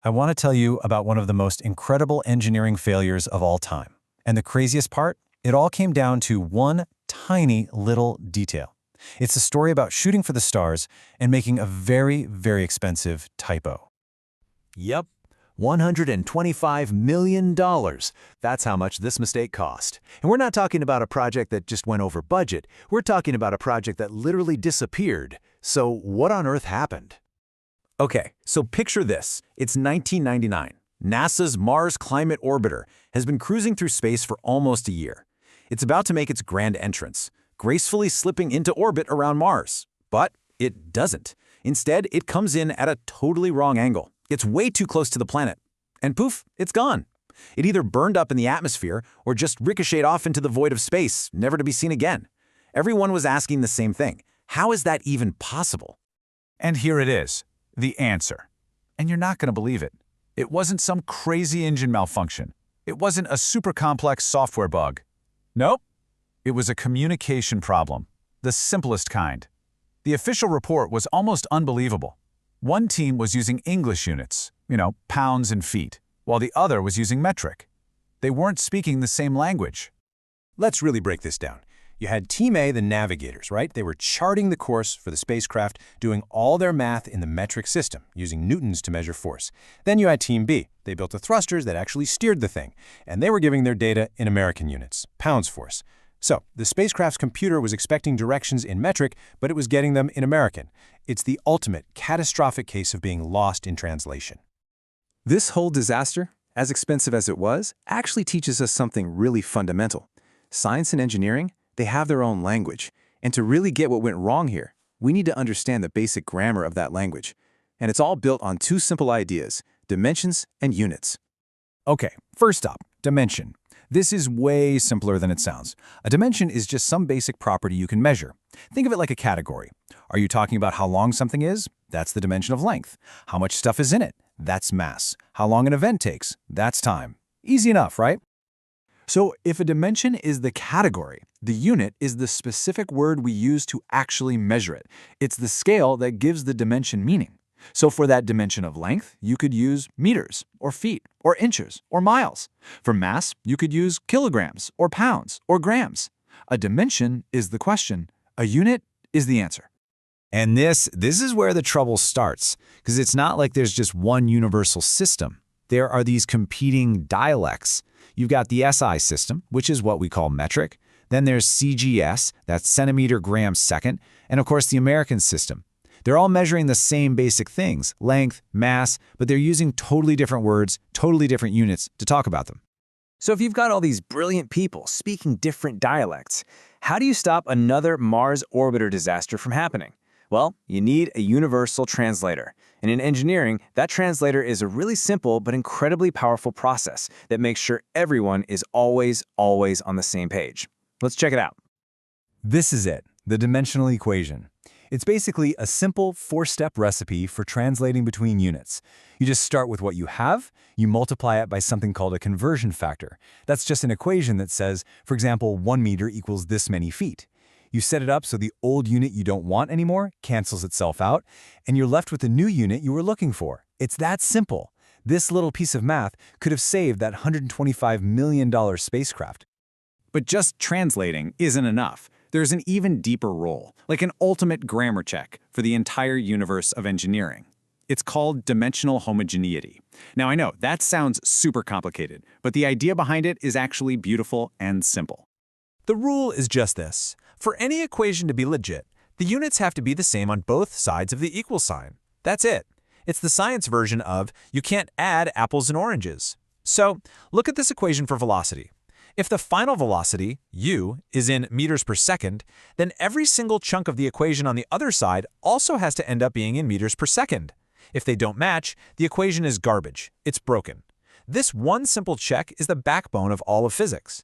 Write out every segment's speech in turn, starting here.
I want to tell you about one of the most incredible engineering failures of all time. And the craziest part? It all came down to one tiny little detail. It's a story about shooting for the stars and making a very, very expensive typo. Yep, $125 million. That's how much this mistake cost. And we're not talking about a project that just went over budget. We're talking about a project that literally disappeared. So what on earth happened? Okay, so picture this. It's 1999. NASA's Mars Climate Orbiter has been cruising through space for almost a year. It's about to make its grand entrance, gracefully slipping into orbit around Mars. But it doesn't. Instead, it comes in at a totally wrong angle. It's way too close to the planet. And poof, it's gone. It either burned up in the atmosphere or just ricocheted off into the void of space, never to be seen again. Everyone was asking the same thing. How is that even possible? And here it is, the answer. And you're not going to believe it. It wasn't some crazy engine malfunction. It wasn't a super complex software bug. Nope. It was a communication problem, the simplest kind. The official report was almost unbelievable. One team was using English units, pounds and feet, while the other was using metric. They weren't speaking the same language. Let's really break this down. You had Team A, the navigators, right? They were charting the course for the spacecraft, doing all their math in the metric system, using newtons to measure force. Then you had Team B. They built the thrusters that actually steered the thing, and they were giving their data in American units, pounds force. So the spacecraft's computer was expecting directions in metric, but it was getting them in American. It's the ultimate catastrophic case of being lost in translation. This whole disaster, as expensive as it was, actually teaches us something really fundamental. Science and engineering, they have their own language. And to really get what went wrong here, we need to understand the basic grammar of that language. And it's all built on two simple ideas, dimensions and units. Okay, first up, dimension. This is way simpler than it sounds. A dimension is just some basic property you can measure. Think of it like a category. Are you talking about how long something is? That's the dimension of length. How much stuff is in it? That's mass. How long an event takes? That's time. Easy enough, right? So if a dimension is the category, the unit is the specific word we use to actually measure it. It's the scale that gives the dimension meaning. So for that dimension of length, you could use meters, or feet, or inches, or miles. For mass, you could use kilograms, or pounds, or grams. A dimension is the question. A unit is the answer. And this is where the trouble starts, because it's not like there's just one universal system. There are these competing dialects. You've got the SI system, which is what we call metric. Then there's CGS, that's centimeter, gram, second. And of course, the American system. They're all measuring the same basic things, length, mass, but they're using totally different words, totally different units to talk about them. So if you've got all these brilliant people speaking different dialects, how do you stop another Mars orbiter disaster from happening? Well, you need a universal translator. And in engineering, that translator is a really simple but incredibly powerful process that makes sure everyone is always on the same page. Let's check it out. This is it, the dimensional equation. It's basically a simple four-step recipe for translating between units. You just start with what you have, you multiply it by something called a conversion factor. That's just an equation that says, for example, 1 meter equals this many feet. You set it up so the old unit you don't want anymore cancels itself out, and you're left with the new unit you were looking for. It's that simple. This little piece of math could have saved that $125 million spacecraft. But just translating isn't enough. There's an even deeper role, like an ultimate grammar check for the entire universe of engineering. It's called dimensional homogeneity. Now I know, that sounds super complicated, but the idea behind it is actually beautiful and simple. The rule is just this. For any equation to be legit, the units have to be the same on both sides of the equal sign. That's it. It's the science version of you can't add apples and oranges. So look at this equation for velocity. If the final velocity, u, is in meters per second, then every single chunk of the equation on the other side also has to end up being in meters per second. If they don't match, the equation is garbage. It's broken. This one simple check is the backbone of all of physics.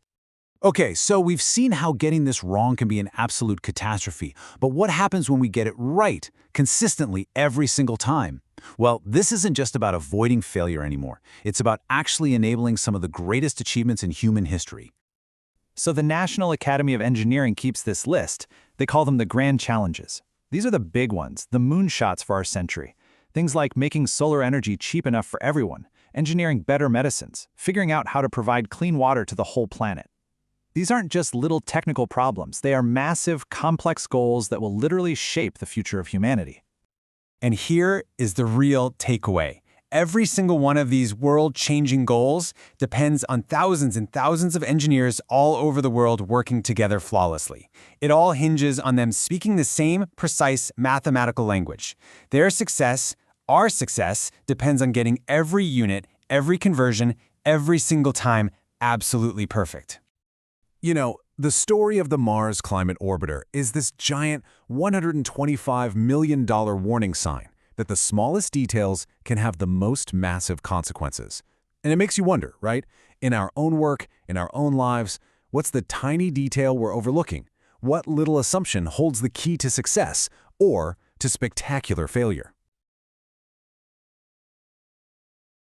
Okay, so we've seen how getting this wrong can be an absolute catastrophe. But what happens when we get it right, consistently every single time? Well, this isn't just about avoiding failure anymore. It's about actually enabling some of the greatest achievements in human history. So the National Academy of Engineering keeps this list. They call them the Grand Challenges. These are the big ones, the moonshots for our century. Things like making solar energy cheap enough for everyone, engineering better medicines, figuring out how to provide clean water to the whole planet. These aren't just little technical problems, they are massive, complex goals that will literally shape the future of humanity. And here is the real takeaway. Every single one of these world-changing goals depends on thousands and thousands of engineers all over the world working together flawlessly. It all hinges on them speaking the same precise mathematical language. Their success, our success, depends on getting every unit, every conversion, every single time absolutely perfect. You know, the story of the Mars Climate Orbiter is this giant $125 million warning sign that the smallest details can have the most massive consequences. And it makes you wonder, right? In our own work, in our own lives, what's the tiny detail we're overlooking? What little assumption holds the key to success or to spectacular failure?